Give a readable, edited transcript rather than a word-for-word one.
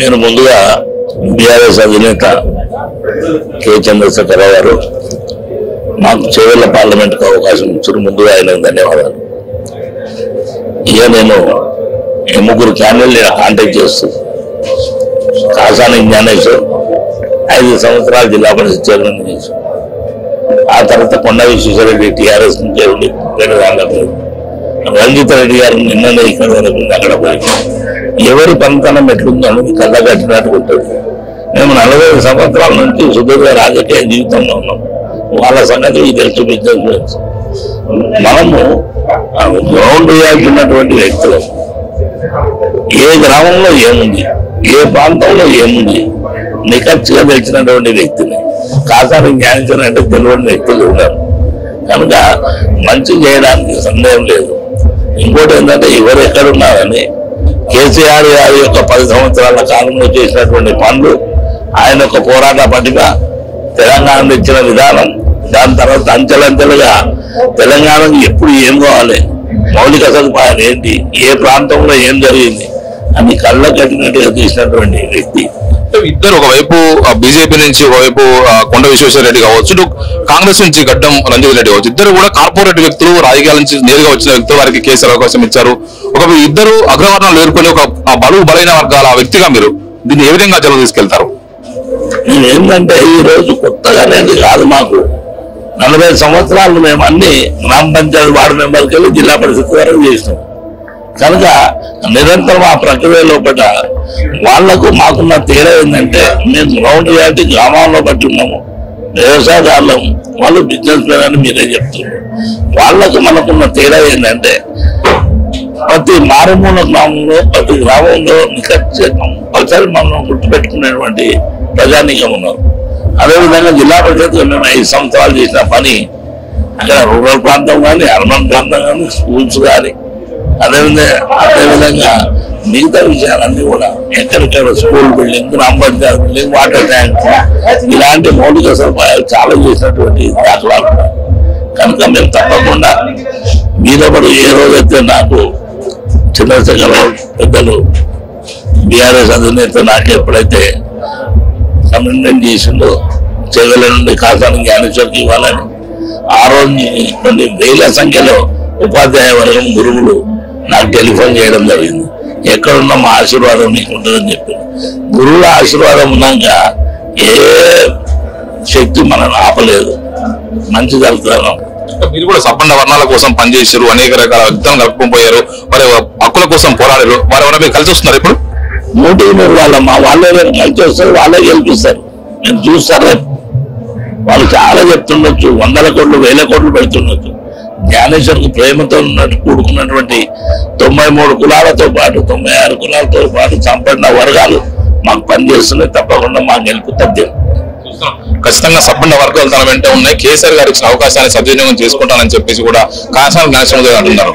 నేను ముందుగా బీఆర్ఎస్ అధినేత కె చంద్రశేఖరరావు గారు నాకు చేవెళ్ల పార్లమెంట్కి అవకాశం ఇచ్చిన ముందుగా ఆయనకు ధన్యవాదాలు. ఇక నేను ముగ్గురు క్యాండిడేట్ కాంటాక్ట్ చేస్తూ కాసాని జ్ఞానేశ్వర్ 5 సంవత్సరాలు జిల్లా పరిషత్ చైర్మన్ చేశారు. ఆ తర్వాత కొండ విశ్వేశ్వరరెడ్డి టీఆర్ఎస్ నుంచి ఉండి రంజిత్ రెడ్డి గారు నిన్ననే ఇక్కడ వరకు అక్కడ పోయి ఎవరి పనితనం ఎట్లుందో అని కళ్ళ కట్టినట్టు ఉంటుంది. మేము 45 సంవత్సరాల నుంచి సుదీర్ఘ రాజకీయ జీవితంలో ఉన్నాం. వాళ్ళ సంగతి తెలుసు, బిజినెస్ మనము గ్రౌండ్ రియాలిటీ ఉన్నటువంటి వ్యక్తులు ఏ గ్రామంలో ఏముంది, ఏ ప్రాంతంలో ఏముంది నిఖచ్చిగా తెలిసినటువంటి వ్యక్తిని. కాసాని జ్ఞానించిన అంటే తెలియని వ్యక్తులు ఉన్నారు కనుక మంచి చేయడానికి సందేహం లేదు. ఇంకోటి ఏంటంటే ఎవరు ఎక్కడున్నారని కేసీఆర్ గారి యొక్క 10 సంవత్సరాల కాలంలో చేసినటువంటి పనులు, ఆయన యొక్క పోరాట పటిమ, తెలంగాణ ఇచ్చిన విధానం, దాని తర్వాత అంచెలంచెలుగా తెలంగాణకు ఎప్పుడు ఏం కావాలి, మౌలిక సదుపాయాలు ఏంటి, ఏ ప్రాంతంలో ఏం జరిగింది అని కళ్ళ కట్టినట్టుగా తీసినటువంటి వ్యక్తి. ఇద్దరు ఒకవైపు బీజేపీ నుంచి, ఒకవైపు కొండ విశ్వేశ్వరరెడ్డి కావచ్చు, కాంగ్రెస్ నుంచి గడ్డం రంజిత్ రెడ్డి కావచ్చు, ఇద్దరు కూడా కార్పొరేట్ వ్యక్తులు, రాజకీయాల నుంచి నేరుగా వచ్చిన వ్యక్తులు, వారికి కేసీఆర్ అవకాశం ఇచ్చారు. ఒక ఇద్దరు అగ్రవర్ణాలు ఏర్పడి ఒక బలైన వర్గాల వ్యక్తిగా మీరు దీన్ని ఏ విధంగా జనం తీసుకెళ్తారు? ఏంటంటే ఈ రోజు కొత్తగా అనేది కాదు, మాకు 40 సంవత్సరాలు మేము అన్ని గ్రామ పంచాయతీ వార్డు మెంబర్కి వెళ్ళి జిల్లా పరిషత్ వరకు చేసినాం కనుక నిరంతరం ఆ ప్రక్రియ లోపల వాళ్లకు మాకున్న తేడా ఏంటంటే మేము గ్రౌండ్ రియాలిటీ గ్రామాల్లో బట్టి ఉన్నాము, వ్యవసాయదారులం, వాళ్ళు బిజినెస్ మ్యాన్ అని మీరే చెప్తున్నారు. వాళ్లకు మనకున్న తేడా ఏంటంటే ప్రతి మారుమూల గ్రామంలో, ప్రతి గ్రామంలో కంపల్సరీ మనం గుర్తుపెట్టుకునేటువంటి ప్రజానీకం ఉన్నారు. అదేవిధంగా జిల్లా పరిషత్ మేము 5 సంవత్సరాలు చేసిన పని అక్కడ రూరల్ ప్రాంతం కానీ, అర్బన్ ప్రాంతం కానీ, స్కూల్స్ కానీ, అదేవిధంగా మిగతా విషయాలన్నీ కూడా ఎక్కడిక్కడ స్కూల్ బిల్డింగ్, గ్రామ పంచాయతీ బిల్డింగ్, వాటర్ ట్యాంక్ ఇలాంటి మౌలిక సదుపాయాలు చాలా చేసినటువంటి దాఖలాలు కనుక మేము తప్పకుండా మీదపడి ఏ రోజైతే నాకు చంద్రశేఖరరావు పెద్దలు బీఆర్ఎస్ అధినేత నాకు ఎప్పుడైతే కమిట్మెంట్ చేసిందో చేవెళ్ల నుండి కాసాని జ్ఞానేశ్వర్కి ఇవ్వాలని, ఆ రోజు కొన్ని వేల సంఖ్యలో ఉపాధ్యాయ వర్గం గురువులు నాకు టెలిఫోన్ చేయడం జరిగింది. ఎక్కడున్నా మా ఆశీర్వాదం నీకు ఉంటుందని చెప్పి. గురువుల ఆశీర్వాదం ఉన్నాక ఏ శక్తి మనల్ని ఆపలేదు, మంచి జరుగుతున్నాం. మీరు కూడా సబ్బండ వర్ణాల కోసం పనిచేశారు, అనేక రకాల వ్యక్తులను కలుపుకుపోయారు, వారి హక్కుల కోసం పోరాడారు. వారు ఎవరైనా మీరు కలిసి వస్తున్నారు ఇప్పుడు? 100 వాళ్ళ మా వాళ్ళే కలిసి వస్తారు, వాళ్ళే గెలిపిస్తారు. నేను చూస్తారే వాళ్ళు చాలా చెప్తుండొచ్చు, 100 కోట్లు 1000 కోట్లు పెడుతుండొచ్చు. జ్ఞానేశ్వర్కి ప్రేమతో ఉన్నట్టు కూడుకున్నటువంటి 93 కులాలతో పాటు 96 కులాలతో పాటు సంపన్న వర్గాలు మాకు పనిచేస్తున్నాయి. తప్పకుండా మా గెలుపు తథ్యం. ఖచ్చితంగా సబ్బండ వర్గాలు తన వెంట ఉన్నాయి. కేసీఆర్ గారు ఇచ్చిన అవకాశాన్ని సద్వినియోగం చేసుకుంటానని చెప్పేసి కూడా కాసాని జ్ఞానేశ్వరరావు అంటున్నారు.